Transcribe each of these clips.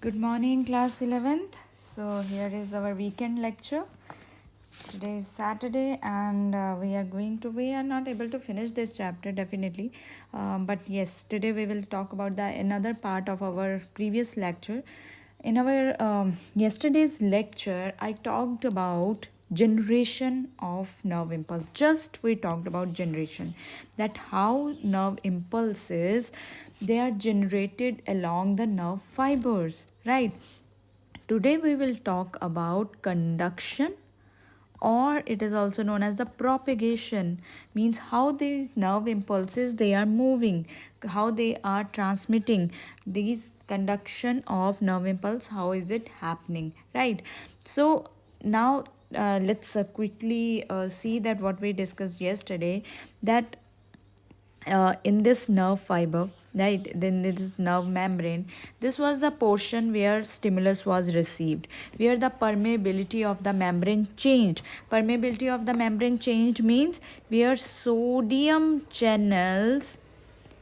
Good morning, class 11th. So, here is our weekend lecture. Today is Saturday, and we are not able to finish this chapter definitely. But yes, today we will talk about the another part of our previous lecture. In our yesterday's lecture, I talked about generation of nerve impulse. Just we talked about generation, that how nerve impulses they are generated along the nerve fibers, right? Today we will talk about conduction, or it is also known as the propagation, means how these nerve impulses they are moving, how they are transmitting these conduction of nerve impulse, how is it happening, right? So now let's quickly see that what we discussed yesterday, that in this nerve fiber, right, then this nerve membrane, this was the portion where stimulus was received, where the permeability of the membrane changed. Permeability of the membrane changed means where sodium channels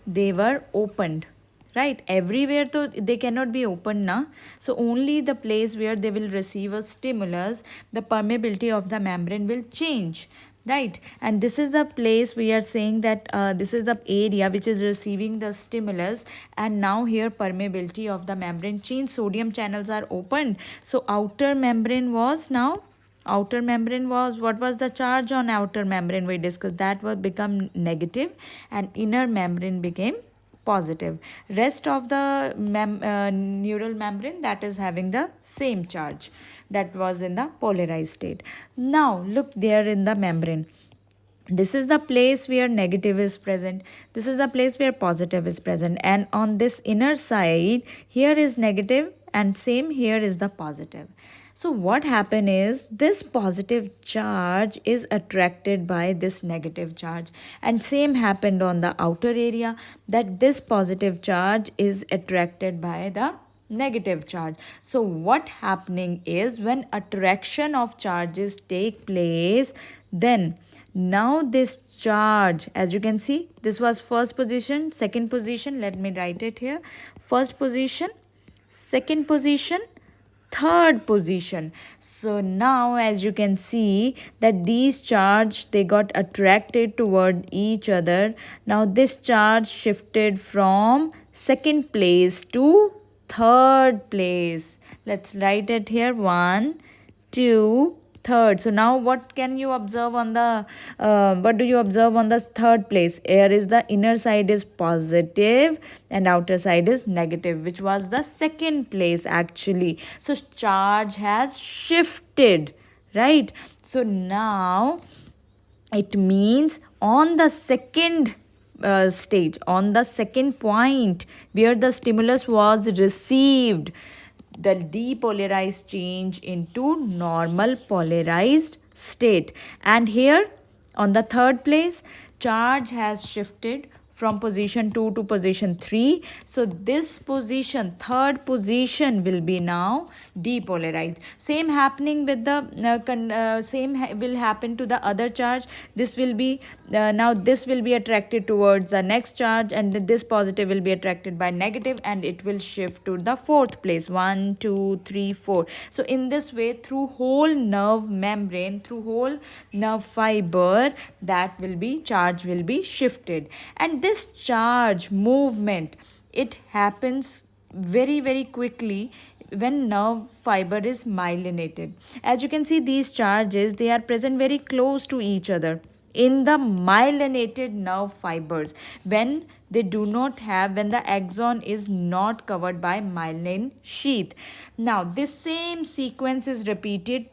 they were opened, right? Everywhere though they cannot be opened now, so only the place where they will receive a stimulus, the permeability of the membrane will change, right? And this is the place we are saying that this is the area which is receiving the stimulus, and now here permeability of the membrane change, sodium channels are opened. So outer membrane was now, outer membrane was, what was the charge on outer membrane we discussed, that was become negative, and inner membrane became positive. Rest of the neural membrane, that is having the same charge, that was in the polarized state. Now look there in the membrane, this is the place where negative is present, this is the place where positive is present, and on this inner side here is negative and same here is the positive. So what happened is this positive charge is attracted by this negative charge, and same happened on the outer area, that this positive charge is attracted by the negative charge. So what happening is when attraction of charges take place, then now this charge, as you can see, this was first position, second position, let me write it here, first position, second position, third position. So now as you can see that these charge they got attracted toward each other. Now this charge shifted from second place to third place. Let's write it here, 1 2 third. So now what can you observe on the what do you observe on the third place? Here is the inner side is positive and outer side is negative, which was the second place actually. So charge has shifted, right? So now it means on the second stage, on the second point where the stimulus was received, the depolarized change into normal polarized state. And here on the third place, charge has shifted from position 2 to position 3. So this position, third position, will be now depolarized. Same happening with the will happen to the other charge. This will be now this will be attracted towards the next charge, and this positive will be attracted by negative, and it will shift to the fourth place, 1 2 3 4. So in this way, through whole nerve membrane, through whole nerve fiber, that will be charge will be shifted. And this charge movement, it happens very quickly when nerve fiber is myelinated. As you can see, these charges they are present very close to each other in the myelinated nerve fibers, when they do not have, when the axon is not covered by myelin sheath. Now this same sequence is repeated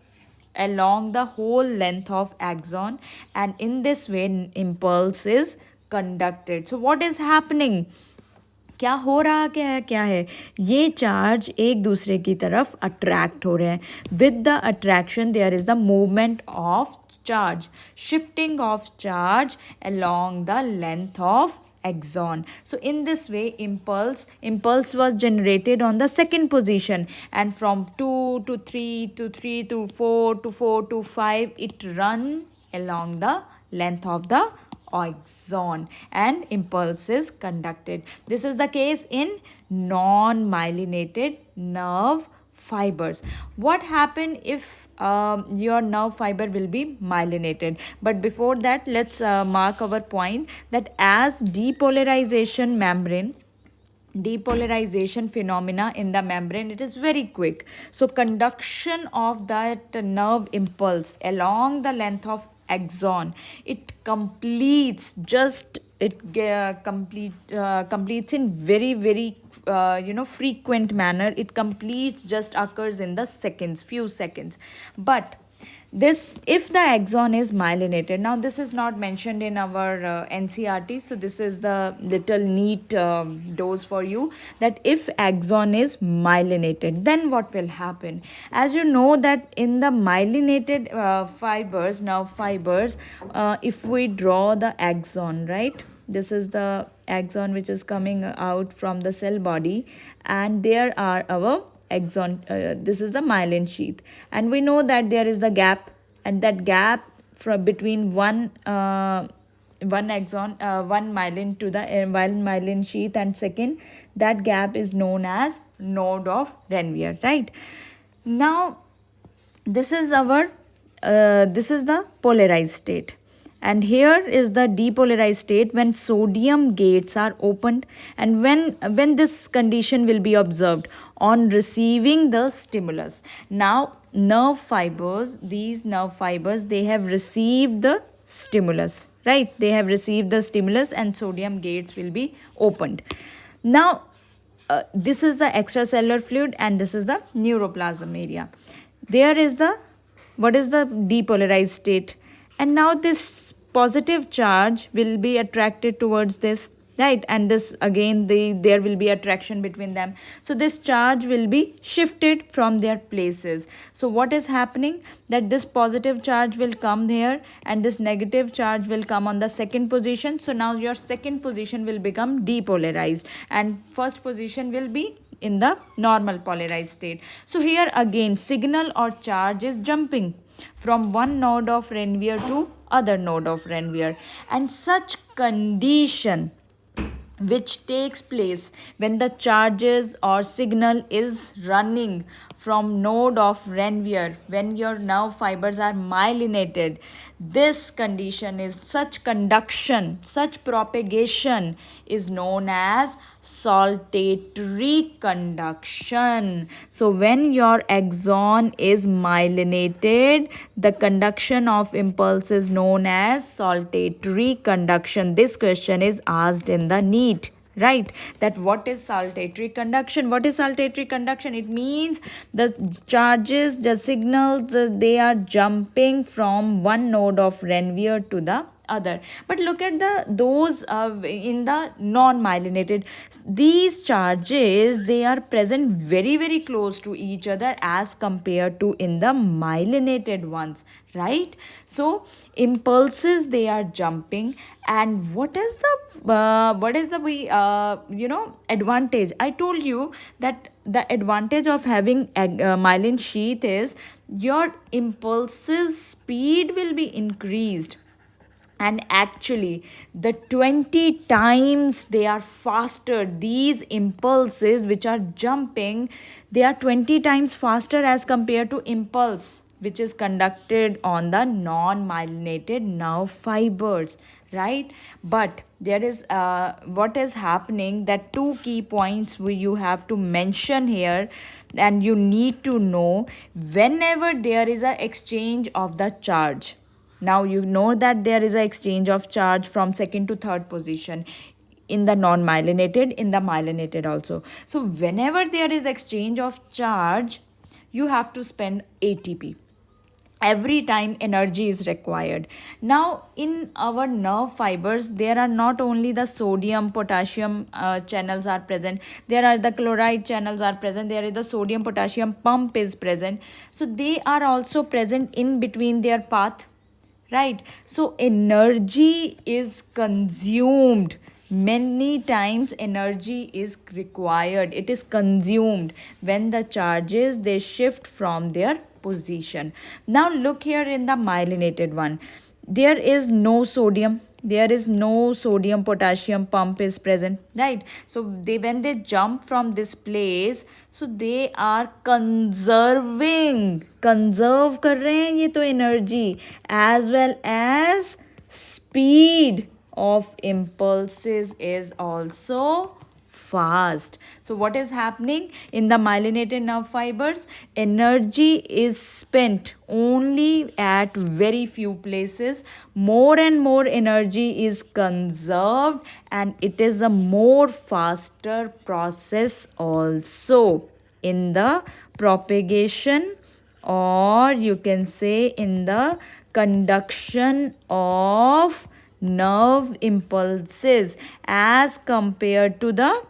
along the whole length of axon, and in this way impulse is conducted. So what is happening, क्या हो रहा क्या है, ये charge एक दूसरे की तरफ अट्रैक्ट हो रहे हैं. With the attraction there is the movement of charge, shifting of charge along the length of axon. So in this way impulse was generated on the second position, and from 2 to 3 to 3 to 4 to 4 to 5 it run along the length of the axon, and impulse is conducted. This is the case in non-myelinated nerve fibers. What happen if your nerve fiber will be myelinated? But before that, let's mark our point that as depolarization phenomena in the membrane, it is very quick. So conduction of that nerve impulse along the length of axon, it completes just it completes in very frequent manner. It completes just occurs in the few seconds. But this, if the axon is myelinated, now this is not mentioned in our NCRT, so this is the little neat dose for you, that if axon is myelinated, then what will happen? As you know that in the myelinated nerve fibers, if we draw the axon, right, this is the axon which is coming out from the cell body, and there are our axon, this is the myelin sheath, and we know that there is the gap, and that gap from between one axon, one myelin to the one myelin sheath, and second, that gap is known as node of Ranvier, right? Now this is our this is the polarized state, and here is the depolarized state when sodium gates are opened, and when this condition will be observed on receiving the stimulus. Now these nerve fibers, they have received the stimulus, right? They have received the stimulus and sodium gates will be opened. Now this is the extracellular fluid and this is the neuroplasm area. There is the, what is the depolarized state? And now this positive charge will be attracted towards this, right? And this again, there will be attraction between them. So this charge will be shifted from their places. So what is happening? That this positive charge will come here and this negative charge will come on the second position. So now your second position will become depolarized and first position will be in the normal polarized state. So here again, signal or charge is jumping from one node of Ranvier to other node of Ranvier, and such condition which takes place when the charges or signal is running from node of Ranvier, when your nerve fibers are myelinated, this condition is, such conduction, such propagation is known as saltatory conduction. So when your axon is myelinated, the conduction of impulse is known as saltatory conduction. This question is asked in the NEET, right? That what is saltatory conduction? What is saltatory conduction? It means the charges, the signals, they are jumping from one node of Ranvier to the other. But look at those in the non-myelinated, these charges, they are present very close to each other as compared to in the myelinated ones, right? So impulses, they are jumping, and what is the advantage? I told you that the advantage of having a myelin sheath is your impulses speed will be increased, and actually the 20 times they are faster. These impulses which are jumping, they are 20 times faster as compared to impulse which is conducted on the non-myelinated nerve fibers, right? But there is what is happening, that two key points you have to mention here, and you need to know whenever there is a exchange of the charge. Now you know that there is an exchange of charge from second to third position in the non-myelinated, in the myelinated also. So whenever there is exchange of charge, you have to spend ATP. Every time energy is required. Now in our nerve fibers, there are not only the sodium potassium channels are present, there are the chloride channels are present, there is the sodium potassium pump is present. So they are also present in between their path, right? So energy is consumed, many times energy is required, it is consumed when the charges, they shift from their position. Now look here in the myelinated one, there is no sodium, there is no sodium potassium pump is present, right? So they, when they jump from this place, so they are conserve कर रहे हैं ये तो energy, as well as speed of impulses is also fast. So what is happening in the myelinated nerve fibers? Energy is spent only at very few places. More and more energy is conserved, and it is a more faster process also in the propagation, or you can say in the conduction of nerve impulses as compared to the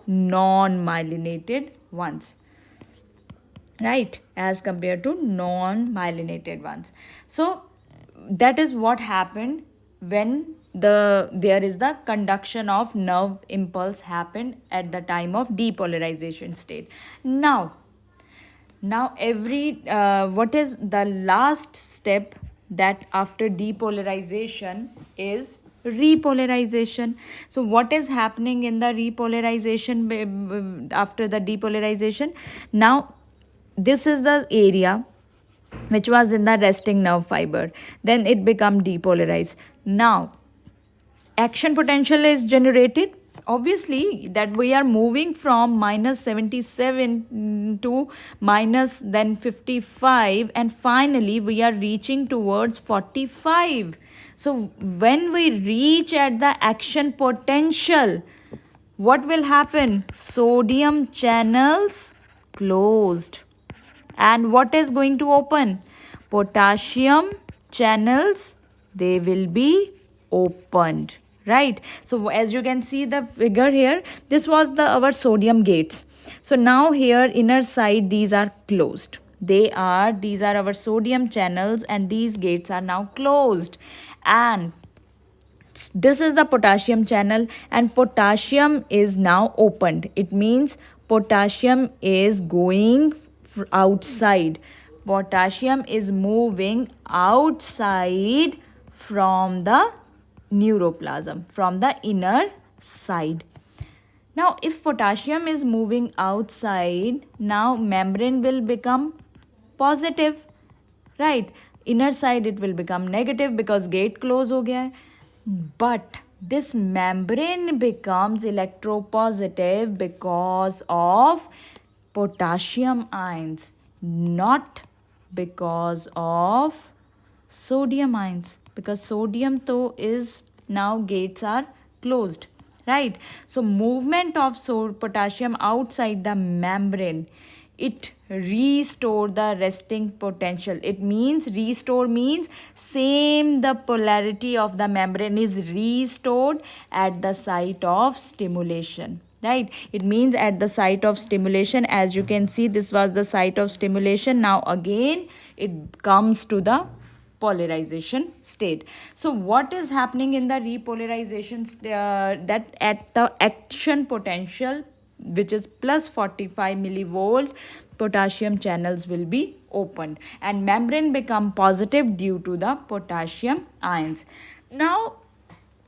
non-myelinated ones, right? As compared to non-myelinated ones. So that is what happened when there is the conduction of nerve impulse happened at the time of depolarization state. Now every what is the last step that after depolarization is repolarization. So what is happening in the repolarization after the depolarization? Now this is the area which was in the resting nerve fiber, then it become depolarized. Now action potential is generated, obviously, that we are moving from minus 77 to minus then 55, and finally we are reaching towards 45. So when we reach at the action potential, what will happen? Sodium channels closed, and what is going to open? Potassium channels, they will be opened, right? So as you can see the figure here, this was the our sodium gates. So now here inner side, these are closed. These are our sodium channels, and these gates are now closed. And this is the potassium channel, and potassium is now opened. It means potassium is going outside. Potassium is moving outside from the neuroplasm, from the inner side. Now if potassium is moving outside, now membrane will become positive, right? Inner side it will become negative because gate close हो गया है. But this membrane becomes electropositive because of potassium ions, not because of sodium ions, because sodium though is now gates are closed, right? So movement of potassium outside the membrane, it restore the resting potential. It means restore means same, the polarity of the membrane is restored at the site of stimulation, right? It means at the site of stimulation, as you can see, this was the site of stimulation. Now again it comes to the polarization state. So what is happening in the repolarization that at the action potential, which is plus 45 millivolt, potassium channels will be opened and membrane become positive due to the potassium ions. Now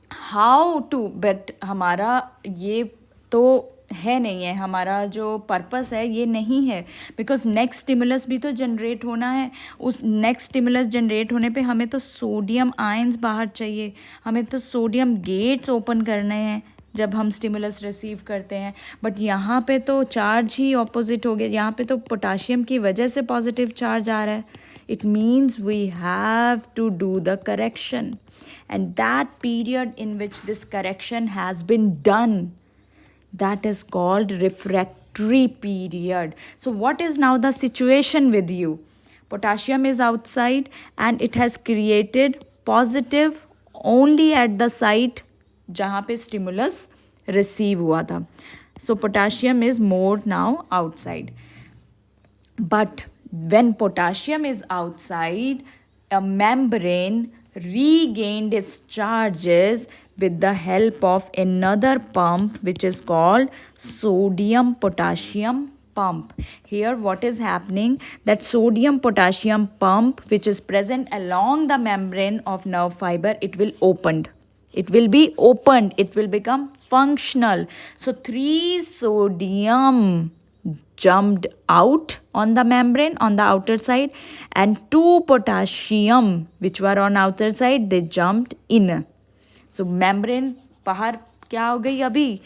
how to, but हमारा ये तो है नहीं है, हमारा जो purpose है ये नहीं है, बिकॉज नेक्स्ट स्टिमुलस भी तो जनरेट होना है. उस नेक्स्ट स्टिमुलस जनरेट होने पे हमें तो सोडियम आयंस बाहर चाहिए, हमें तो सोडियम गेट्स ओपन करने हैं जब हम स्टिमुलस रिसीव करते हैं. बट यहाँ पे तो चार्ज ही ऑपोजिट हो गया, यहाँ पे तो पोटाशियम की वजह से पॉजिटिव चार्ज आ रहा है. It means we have to do the correction, and that period in which this correction has been done, that is called refractory period. So what is now the situation with you? Potassium is outside and it has created positive only at the site जहाँ पे stimulus receive हुआ था. So potassium is more now outside. But when potassium is outside, a membrane regained its charges with the help of another pump which is called sodium potassium pump. Here what is happening, that sodium potassium pump which is present along the membrane of nerve fiber, it will be opened, it will become functional. So 3 sodium jumped out on the membrane on the outer side, and 2 potassium which were on outer side, they jumped in. So membrane bahar kya ho gayi abhi?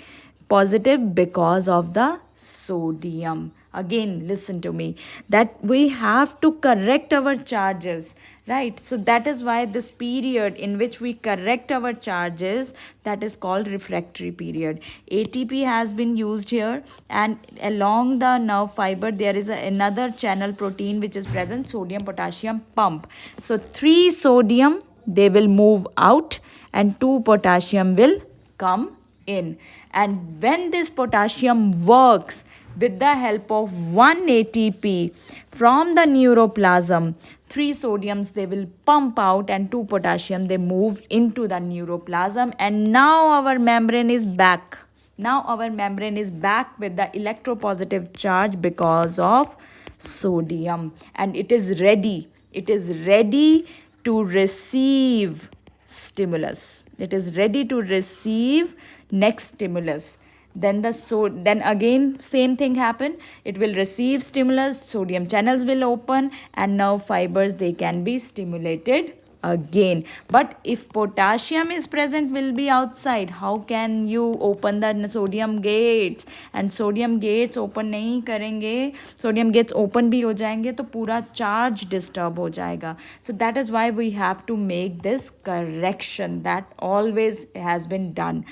Positive because of the sodium. Again, listen to me, that we have to correct our charges, right? So that is why this period in which we correct our charges, that is called refractory period. ATP has been used here, and along the nerve fiber there is another channel protein which is present, sodium potassium pump. So 3 sodium, they will move out, and 2 potassium will come in. And when this potassium works with the help of 1 ATP from the neuroplasm, 3 sodiums they will pump out, and 2 potassium they move into the neuroplasm, and now our membrane is back. Now our membrane is back with the electropositive charge because of sodium, and it is ready. It is ready to receive stimulus. It is ready to receive next stimulus. Then then again same thing happen. It will receive stimulus, sodium channels will open, and nerve fibers, they can be stimulated again. But if potassium is present, will be outside, how can you open the sodium gates? And sodium gates open नहीं करेंगे, sodium gates open भी हो जाएंगे तो पूरा charge disturb हो जाएगा. So that is why we have to make this correction. That always has been done.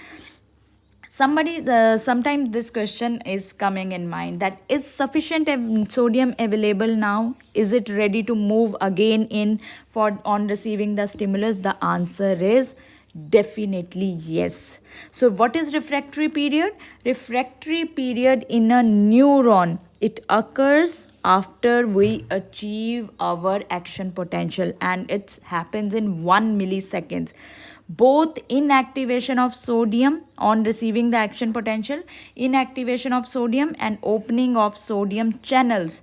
Sometimes this question is coming in mind, that is sufficient sodium available now? Is it ready to move again in for on receiving the stimulus? The answer is definitely yes. So what is refractory period? Refractory period in a neuron, it occurs after we achieve our action potential, and it happens in 1 milliseconds. Both inactivation of sodium on receiving the action potential, inactivation of sodium, and opening of sodium channels,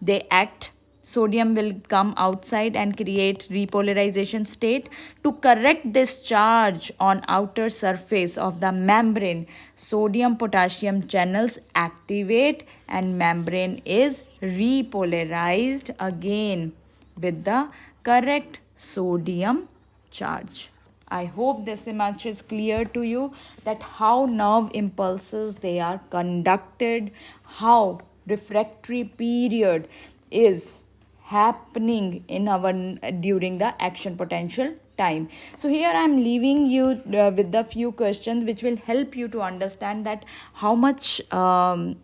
they act. Sodium will come outside and create repolarization state. To correct this charge on outer surface of the membrane, sodium potassium channels activate, and membrane is repolarized again with the correct sodium charge. I hope this much is clear to you, that how nerve impulses they are conducted, how refractory period is happening in our during the action potential time. So here I am leaving you with the few questions which will help you to understand that how much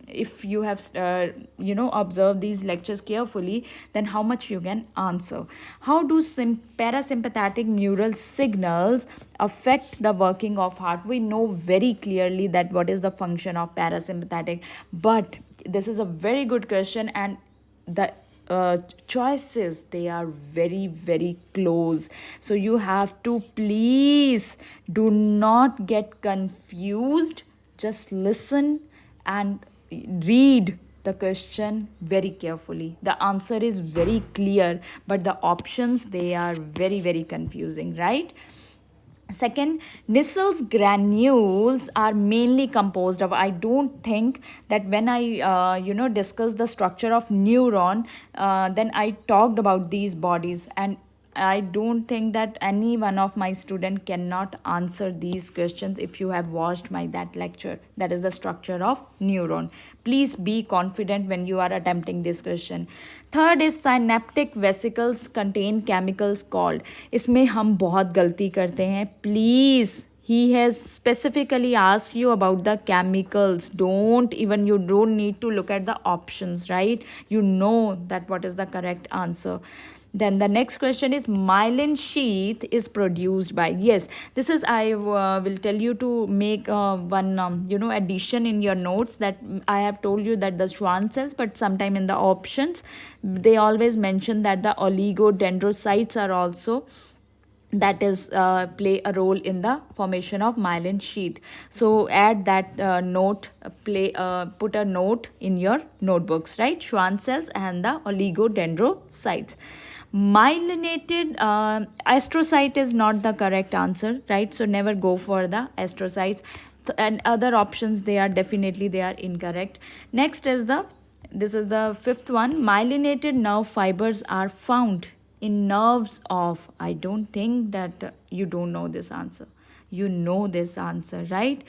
if you have observed these lectures carefully, then how much you can answer. How do parasympathetic neural signals affect the working of heart? We know very clearly that what is the function of parasympathetic, but this is a very good question, and the choices, they are very very close. So you have to please do not get confused. Just listen and read the question very carefully. The answer is very clear, but the options, they are very very confusing, right? Second, Nissel's granules are mainly composed of, I don't think that when I discuss the structure of neuron, then I talked about these bodies, and I don't think that any one of my student cannot answer these questions if you have watched my that lecture. That is the structure of neuron. Please be confident when you are attempting this question. Third is synaptic vesicles contain chemicals called. इसमें हम बहुत गलती करते हैं. Please, he has specifically asked you about the chemicals. You don't need to look at the options, right? You know that what is the correct answer. Then the next question is, myelin sheath is produced by. Yes, this is, I will tell you to make one addition in your notes, that I have told you that the Schwann cells, but sometime in the options they always mention that the oligodendrocytes are also that is play a role in the formation of myelin sheath. So add that note, put a note in your notebooks, right? Schwann cells and the oligodendrocytes. Myelinated astrocyte is not the correct answer, right? So never go for the astrocytes. And other options, they are definitely, they are incorrect. Next is this is the fifth one. Myelinated nerve fibers are found in nerves of. I don't think that you don't know this answer. You know this answer, right?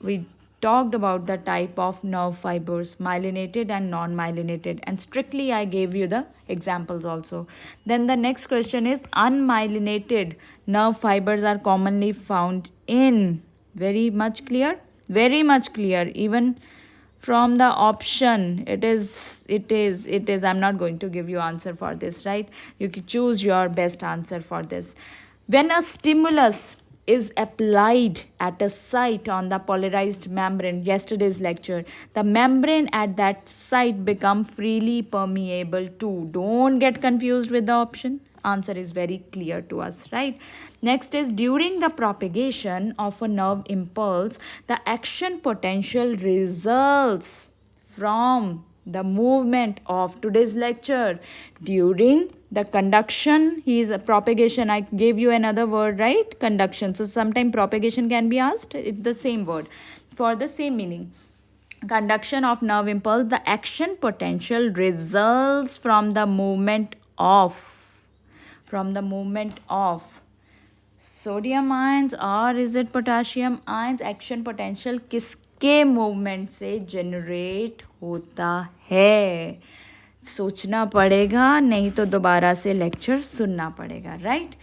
We talked about the type of nerve fibers, myelinated and non-myelinated, and strictly I gave you the examples also. Then the next question is, unmyelinated nerve fibers are commonly found in. Very much clear? Very much clear. Even from the option, it is I'm not going to give you answer for this, right? You can choose your best answer for this. When a stimulus is applied at a site on the polarized membrane, yesterday's lecture, the membrane at that site become freely permeable too. Don't get confused with the option. Answer is very clear to us, right? Next is, during the propagation of a nerve impulse, the action potential results from the movement of today's lecture during the conduction. Is a propagation. I gave you another word, right? Conduction. So sometime propagation can be asked. It's the same word for the same meaning. Conduction of nerve impulse, the action potential results from the movement of sodium ions, or is it potassium ions? Action potential किसके movement से generate होता है? सोचना पड़ेगा, नहीं तो दोबारा से लेक्चर सुनना पड़ेगा, राइट?